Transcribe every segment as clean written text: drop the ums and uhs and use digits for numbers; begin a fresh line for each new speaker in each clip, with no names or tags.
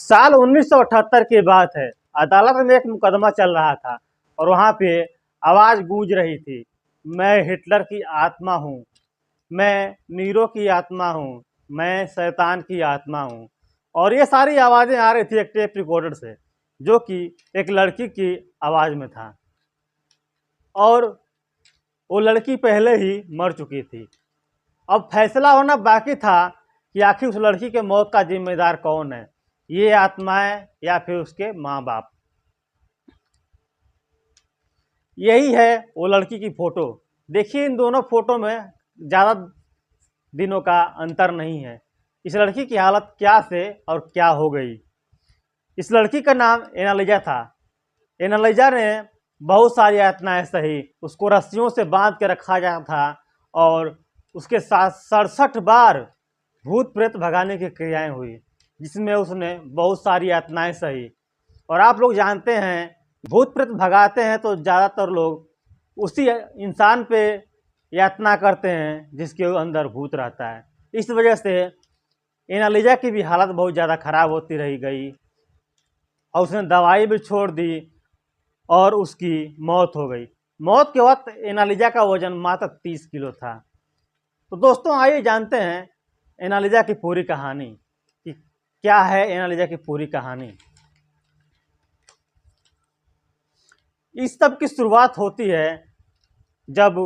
साल 1978 की बात है। अदालत में एक मुकदमा चल रहा था और वहाँ पे आवाज़ गूंज रही थी, मैं हिटलर की आत्मा हूँ, मैं नीरो की आत्मा हूँ, मैं शैतान की आत्मा हूँ। और ये सारी आवाज़ें आ रही थी एक टेप रिकॉर्डर से, जो कि एक लड़की की आवाज़ में था। और वो लड़की पहले ही मर चुकी थी। अब फैसला होना बाकी था कि आखिर उस लड़की के मौत का जिम्मेदार कौन है, ये आत्माएं या फिर उसके माँ बाप। यही है वो लड़की की फोटो। देखिए, इन दोनों फोटो में ज़्यादा दिनों का अंतर नहीं है। इस लड़की की हालत क्या से और क्या हो गई। इस लड़की का नाम एनालिजा था। एनालिजा ने बहुत सारी यातनाएं सही। उसको रस्सियों से बांध के रखा गया था और उसके साथ 67 बार भूत प्रेत भगाने की क्रियाएं हुई, जिसमें उसने बहुत सारी यातनाएं सही। और आप लोग जानते हैं, भूत प्रेत भगाते हैं तो ज़्यादातर लोग उसी इंसान पे यातना करते हैं जिसके अंदर भूत रहता है। इस वजह से एनालिजा की भी हालत बहुत ज़्यादा खराब होती रही गई और उसने दवाई भी छोड़ दी और उसकी मौत हो गई। मौत के वक्त एनालिजा का वजन मात्र 30 किलो था। तो दोस्तों, आइए जानते हैं एनालिजा की पूरी कहानी कि क्या है एनालिजा की पूरी कहानी। इस सब की शुरुआत होती है जब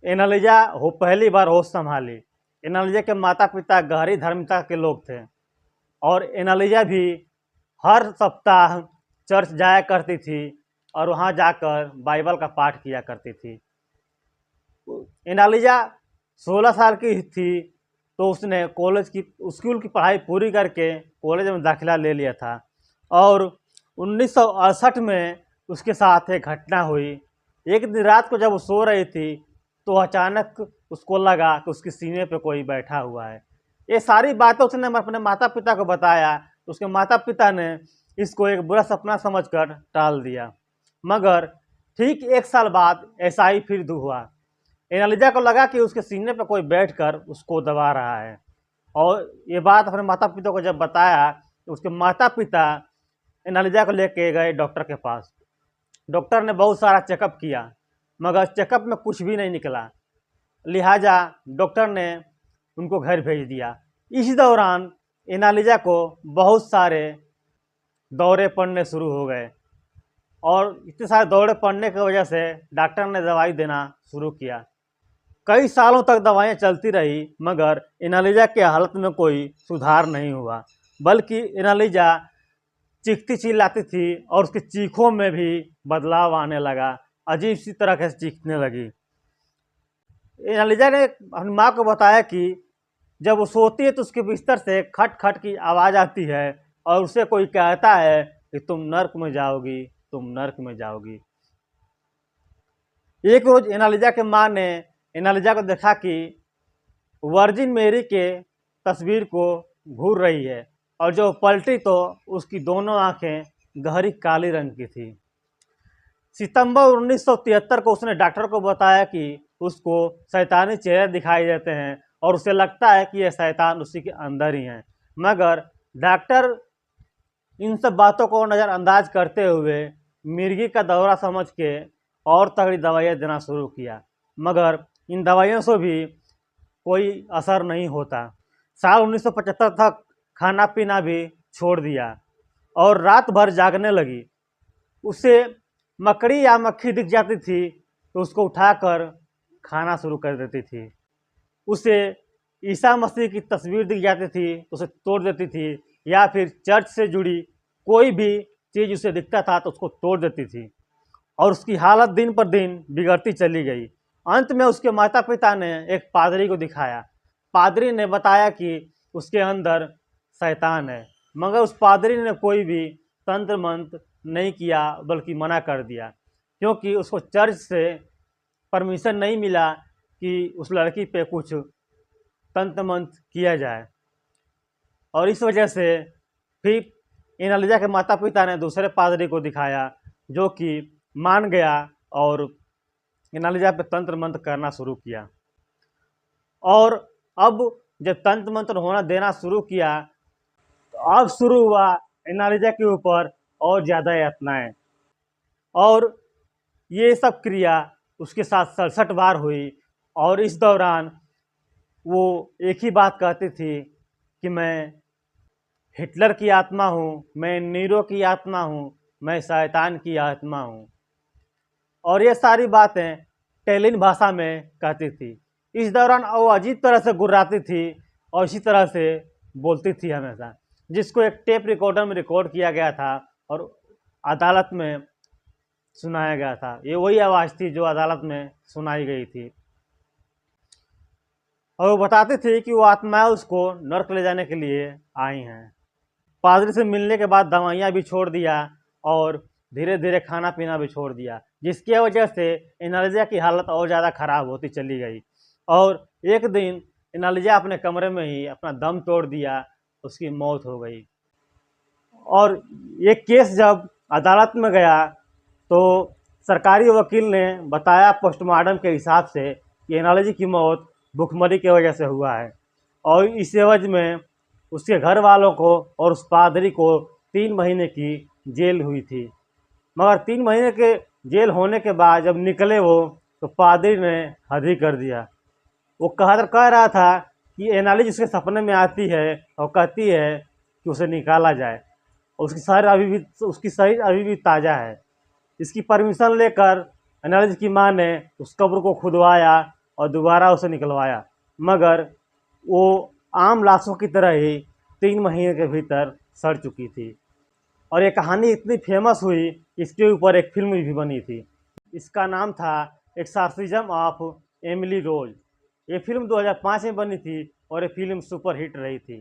एनालिजा पहली बार होश संभाली। एनालिजा के माता पिता गहरी धार्मिकता के लोग थे और एनालिजा भी हर सप्ताह चर्च जाया करती थी और वहाँ जाकर बाइबल का पाठ किया करती थी। एनालिजा 16 साल की थी तो उसने स्कूल की पढ़ाई पूरी करके कॉलेज में दाखिला ले लिया था। और 1968 में उसके साथ एक घटना हुई। एक दिन रात को जब वो सो रही थी तो अचानक उसको लगा कि उसके सीने पे कोई बैठा हुआ है। ये सारी बातें उसने अपने माता पिता को बताया। उसके माता पिता ने इसको एक बुरा सपना समझकर टाल दिया। मगर ठीक 1 साल बाद ऐसा ही फिर हुआ। एनालिजा को लगा कि उसके सीने पर कोई बैठकर उसको दबा रहा है और ये बात अपने माता पिता को जब बताया तो उसके माता पिता एनालिजा को लेके गए डॉक्टर के पास। डॉक्टर ने बहुत सारा चेकअप किया मगर चेकअप में कुछ भी नहीं निकला। लिहाजा डॉक्टर ने उनको घर भेज दिया। इस दौरान एनालिजा को बहुत सारे दौरे पड़ने शुरू हो गए और इतने सारे दौरे पड़ने की वजह से डॉक्टर ने दवाई देना शुरू किया। कई सालों तक दवाइयाँ चलती रही मगर एनालिजा के हालत में कोई सुधार नहीं हुआ, बल्कि एनालिजा चीखती चिल्लाती थी और उसकी चीखों में भी बदलाव आने लगा। अजीब सी तरह से चीखने लगी। एनालिजा ने अपनी माँ को बताया कि जब वो सोती है तो उसके बिस्तर से खट खट की आवाज़ आती है और उसे कोई कहता है कि तुम नर्क में जाओगी, तुम नर्क में जाओगी। एक रोज एनालिजा के माँ ने एनालिजा को देखा कि वर्जिन मेरी के तस्वीर को घूर रही है और जो पलटी तो उसकी दोनों आंखें गहरी काली रंग की थी। सितंबर 1973 को उसने डॉक्टर को बताया कि उसको शैतानी चेहरे दिखाई देते हैं और उसे लगता है कि यह शैतान उसी के अंदर ही है। मगर डॉक्टर इन सब बातों को नज़रअंदाज करते हुए मिर्गी का दौरा समझ के और तगड़ी दवाइयाँ देना शुरू किया, मगर इन दवाइयों से भी कोई असर नहीं होता। साल 1975 तक खाना पीना भी छोड़ दिया और रात भर जागने लगी। उसे मकड़ी या मक्खी दिख जाती थी तो उसको उठाकर खाना शुरू कर देती थी। उसे ईसा मसीह की तस्वीर दिख जाती थी तो उसे तोड़ देती थी, या फिर चर्च से जुड़ी कोई भी चीज़ उसे दिखता था तो उसको तोड़ देती थी और उसकी हालत दिन पर दिन बिगड़ती चली गई। अंत में उसके माता पिता ने एक पादरी को दिखाया। पादरी ने बताया कि उसके अंदर शैतान है, मगर उस पादरी ने कोई भी तंत्र मंत्र नहीं किया बल्कि मना कर दिया, क्योंकि उसको चर्च से परमिशन नहीं मिला कि उस लड़की पे कुछ तंत्र मंत्र किया जाए। और इस वजह से फिर एनालिजा के माता पिता ने दूसरे पादरी को दिखाया जो कि मान गया और एनालिजा पे तंत्र मंत्र करना शुरू किया। और अब जब तंत्र मंत्र होना देना शुरू किया तो अब शुरू हुआ एनालिजा के ऊपर और ज़्यादा यातनाएं, और ये सब क्रिया उसके साथ 67 बार हुई। और इस दौरान वो एक ही बात कहती थी कि मैं हिटलर की आत्मा हूँ, मैं नीरो की आत्मा हूँ, मैं शैतान की आत्मा हूँ। और ये सारी बातें टेलिन भाषा में कहती थी। इस दौरान वो अजीब तरह से गुर्राती थी और इसी तरह से बोलती थी हमेशा, जिसको एक टेप रिकॉर्डर में रिकॉर्ड किया गया था और अदालत में सुनाया गया था। ये वही आवाज़ थी जो अदालत में सुनाई गई थी। और वो बताती थी कि वो आत्माएं उसको नर्क ले जाने के लिए आई हैं। पादरी से मिलने के बाद दवाइयाँ भी छोड़ दिया और धीरे धीरे खाना पीना भी छोड़ दिया, जिसकी वजह से एनालिजा की हालत और ज़्यादा खराब होती चली गई। और एक दिन एनालिजा अपने कमरे में ही अपना दम तोड़ दिया, उसकी मौत हो गई। और ये केस जब अदालत में गया तो सरकारी वकील ने बताया पोस्टमार्टम के हिसाब से कि एनालिजा की मौत भूखमरी की वजह से हुआ है। और इस एवज में उसके घर वालों को और उस पादरी को 3 महीने की जेल हुई थी। मगर 3 महीने के जेल होने के बाद जब निकले वो, तो पादरी ने हद ही कर दिया। वो कह रहा था कि एनालिजा उसके सपने में आती है और कहती है कि उसे निकाला जाए। उसकी शरीर अभी भी ताज़ा है। इसकी परमिशन लेकर एनालिजा की माँ ने उस कब्र को खुदवाया और दोबारा उसे निकलवाया, मगर वो आम लाशों की तरह ही 3 महीने के भीतर सड़ चुकी थी। और ये कहानी इतनी फेमस हुई, इसके ऊपर एक फिल्म भी बनी थी। इसका नाम था एक्सॉर्सिज्म ऑफ एमिली रोज। ये फिल्म 2005 में बनी थी और ये फिल्म सुपर हिट रही थी।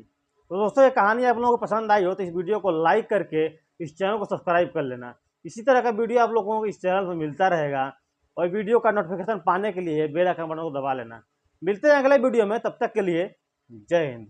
तो दोस्तों, ये कहानी आप लोगों को पसंद आई हो तो इस वीडियो को लाइक करके इस चैनल को सब्सक्राइब कर लेना। इसी तरह का वीडियो आप लोगों को इस चैनल पर मिलता रहेगा। और वीडियो का नोटिफिकेशन पाने के लिए बेल आइकन बटन को दबा लेना। मिलते हैं अगले वीडियो में, तब तक के लिए जय हिंद।